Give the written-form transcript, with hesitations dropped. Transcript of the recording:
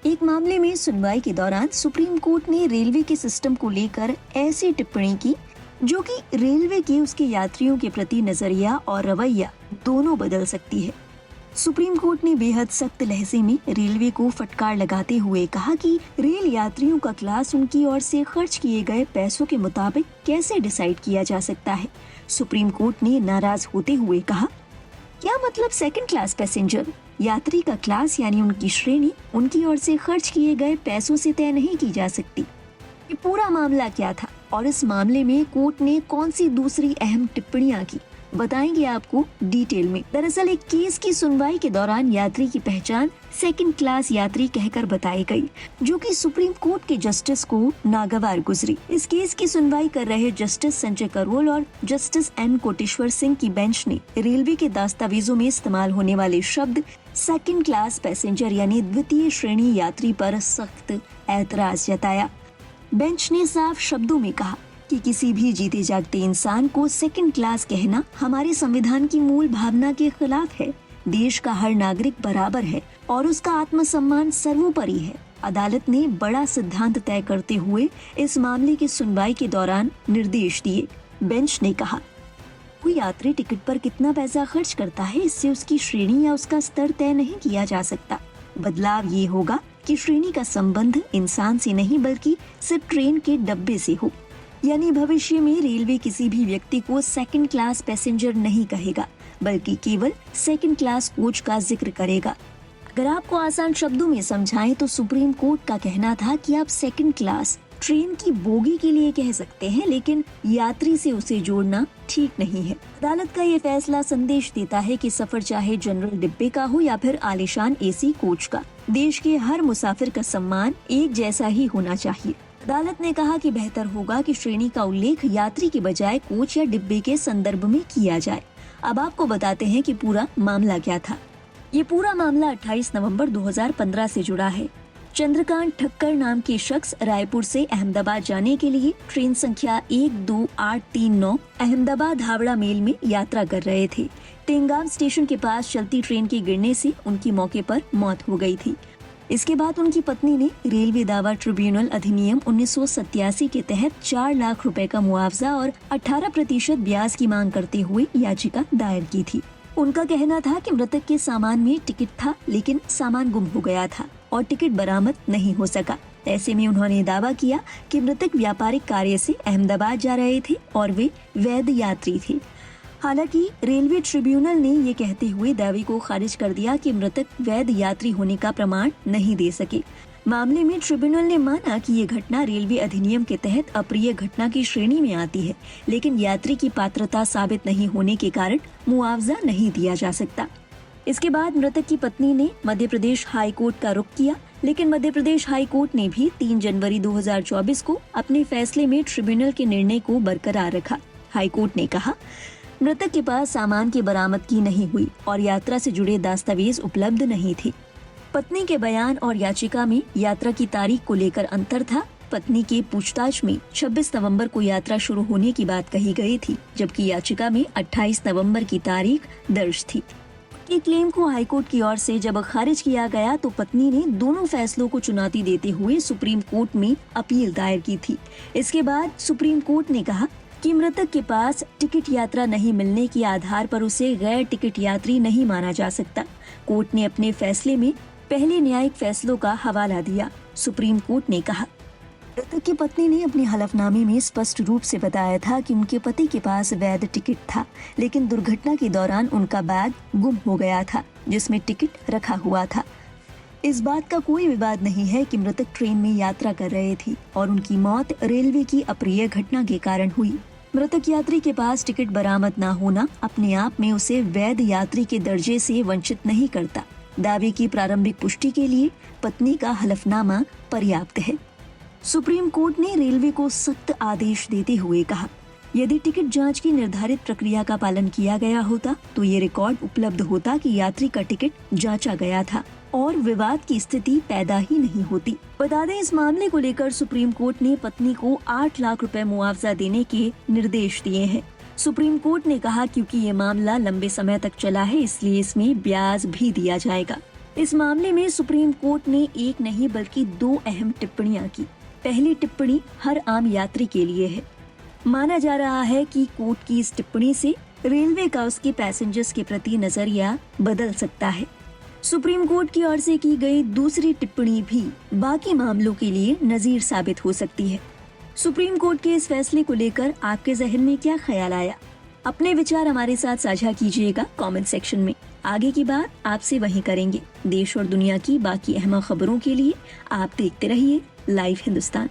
एक मामले में सुनवाई के दौरान सुप्रीम कोर्ट ने रेलवे के सिस्टम को लेकर ऐसी टिप्पणी की जो कि रेलवे के उसके यात्रियों के प्रति नजरिया और रवैया दोनों बदल सकती है। सुप्रीम कोर्ट ने बेहद सख्त लहजे में रेलवे को फटकार लगाते हुए कहा कि रेल यात्रियों का क्लास उनकी ओर से खर्च किए गए पैसों के मुताबिक कैसे डिसाइड किया जा सकता है। सुप्रीम कोर्ट ने नाराज होते हुए कहा, क्या मतलब सेकंड क्लास पैसेंजर? यात्री का क्लास यानी उनकी श्रेणी उनकी ओर से खर्च किए गए पैसों से तय नहीं की जा सकती। ये पूरा मामला क्या था और इस मामले में कोर्ट ने कौन सी दूसरी अहम टिप्पणियां की, बताएंगे आपको डिटेल में। दरअसल एक केस की सुनवाई के दौरान यात्री की पहचान सेकंड क्लास यात्री कहकर बताई गई, जो कि सुप्रीम कोर्ट के जस्टिस को नागवार गुजरी। इस केस की सुनवाई कर रहे जस्टिस संजय करोल और जस्टिस एन कोटेश्वर सिंह की बेंच ने रेलवे के दस्तावेजों में इस्तेमाल होने वाले शब्द सेकंड क्लास पैसेंजर यानी द्वितीय श्रेणी यात्री पर सख्त ऐतराज जताया। बेंच ने साफ शब्दों में कहा कि किसी भी जीते जागते इंसान को सेकंड क्लास कहना हमारे संविधान की मूल भावना के खिलाफ है। देश का हर नागरिक बराबर है और उसका आत्मसम्मान सर्वोपरि है। अदालत ने बड़ा सिद्धांत तय करते हुए इस मामले की सुनवाई के दौरान निर्देश दिए। बेंच ने कहा, कोई यात्री टिकट पर कितना पैसा खर्च करता है इससे उसकी श्रेणी या उसका स्तर तय नहीं किया जा सकता। बदलाव ये होगा कि श्रेणी का संबंध इंसान से नहीं बल्कि सिर्फ ट्रेन के डब्बे से हो। यानी भविष्य में रेलवे किसी भी व्यक्ति को सेकंड क्लास पैसेंजर नहीं कहेगा बल्कि केवल सेकंड क्लास कोच का जिक्र करेगा। अगर आपको आसान शब्दों में समझाएं तो सुप्रीम कोर्ट का कहना था कि आप सेकंड क्लास ट्रेन की बोगी के लिए कह सकते हैं, लेकिन यात्री से उसे जोड़ना ठीक नहीं है। अदालत का ये फैसला संदेश देता है कि सफर चाहे जनरल डिब्बे का हो या फिर आलीशान एसी कोच का, देश के हर मुसाफिर का सम्मान एक जैसा ही होना चाहिए। अदालत ने कहा कि बेहतर होगा कि श्रेणी का उल्लेख यात्री के बजाय कोच या डिब्बे के संदर्भ में किया जाए। अब आपको बताते हैं कि पूरा मामला क्या था। ये पूरा मामला 28 नवंबर 2015 से जुड़ा है। चंद्रकांत ठक्कर नाम के शख्स रायपुर से अहमदाबाद जाने के लिए ट्रेन संख्या 12839 अहमदाबाद हावड़ा मेल में यात्रा कर रहे थे। टेंगाम स्टेशन के पास चलती ट्रेन के गिरने से उनकी मौके पर मौत हो गई थी। इसके बाद उनकी पत्नी ने रेलवे दावा ट्रिब्यूनल अधिनियम 1987 के तहत 4 लाख रुपए का मुआवजा और 18% ब्याज की मांग करते हुए याचिका दायर की थी। उनका कहना था कि मृतक के सामान में टिकट था, लेकिन सामान गुम हो गया था और टिकट बरामद नहीं हो सका। ऐसे में उन्होंने दावा किया कि मृतक व्यापारिक कार्य से अहमदाबाद जा रहे थे और वे वैध यात्री थे। हालांकि रेलवे ट्रिब्यूनल ने ये कहते हुए दावे को खारिज कर दिया कि मृतक वैध यात्री होने का प्रमाण नहीं दे सके। मामले में ट्रिब्यूनल ने माना कि ये घटना रेलवे अधिनियम के तहत अप्रिय घटना की श्रेणी में आती है, लेकिन यात्री की पात्रता साबित नहीं होने के कारण मुआवजा नहीं दिया जा सकता। इसके बाद मृतक की पत्नी ने मध्य प्रदेश हाई कोर्ट का रुख किया, लेकिन मध्य प्रदेश हाई कोर्ट ने भी 3 जनवरी 2024 को अपने फैसले में ट्रिब्यूनल के निर्णय को बरकरार रखा। हाई कोर्ट ने कहा, मृतक के पास सामान की बरामदगी नहीं हुई और यात्रा से जुड़े दस्तावेज उपलब्ध नहीं थे। पत्नी के बयान और याचिका में यात्रा की तारीख को लेकर अंतर था। पत्नी के पूछताछ में 26 नवंबर को यात्रा शुरू होने की बात कही गई थी, जबकि याचिका में 28 नवंबर की तारीख दर्ज थी। ये क्लेम को हाईकोर्ट की ओर से जब खारिज किया गया तो पत्नी ने दोनों फैसलों को चुनौती देते हुए सुप्रीम कोर्ट में अपील दायर की थी। इसके बाद सुप्रीम कोर्ट ने कहा कि मृतक के पास टिकट यात्रा नहीं मिलने के आधार पर उसे गैर टिकट यात्री नहीं माना जा सकता। कोर्ट ने अपने फैसले में पहले न्यायिक फैसलों का हवाला दिया। सुप्रीम कोर्ट ने कहा, मृतक की पत्नी ने अपने हलफनामे में स्पष्ट रूप से बताया था कि उनके पति के पास वैध टिकट था, लेकिन दुर्घटना के दौरान उनका बैग गुम हो गया था जिसमें टिकट रखा हुआ था। इस बात का कोई विवाद नहीं है कि मृतक ट्रेन में यात्रा कर रहे थे और उनकी मौत रेलवे की अप्रिय घटना के कारण हुई। मृतक यात्री के पास टिकट बरामद न होना अपने आप में उसे वैध यात्री के दर्जे से वंचित नहीं करता। दावे की प्रारंभिक पुष्टि के लिए पत्नी का हलफनामा पर्याप्त है। सुप्रीम कोर्ट ने रेलवे को सख्त आदेश देते हुए कहा, यदि टिकट जांच की निर्धारित प्रक्रिया का पालन किया गया होता तो ये रिकॉर्ड उपलब्ध होता कि यात्री का टिकट जांचा गया था और विवाद की स्थिति पैदा ही नहीं होती। बता दें, इस मामले को लेकर सुप्रीम कोर्ट ने पत्नी को 8 लाख रुपए मुआवजा देने के निर्देश दिए हैं। सुप्रीम कोर्ट ने कहा क्योंकि ये मामला लंबे समय तक चला है इसलिए इसमें ब्याज भी दिया जाएगा। इस मामले में सुप्रीम कोर्ट ने एक नहीं बल्कि 2 अहम टिप्पणियां की। पहली टिप्पणी हर आम यात्री के लिए है। माना जा रहा है कि कोर्ट की इस टिप्पणी से रेलवे का उसके पैसेंजर्स के प्रति नजरिया बदल सकता है। सुप्रीम कोर्ट की ओर से की गई दूसरी टिप्पणी भी बाकी मामलों के लिए नजीर साबित हो सकती है। सुप्रीम कोर्ट के इस फैसले को लेकर आपके जहन में क्या ख्याल आया? अपने विचार हमारे साथ साझा कीजिएगा कमेंट सेक्शन में। आगे की बात आपसे वहीं करेंगे। देश और दुनिया की बाकी अहम खबरों के लिए आप देखते रहिए लाइव हिंदुस्तान।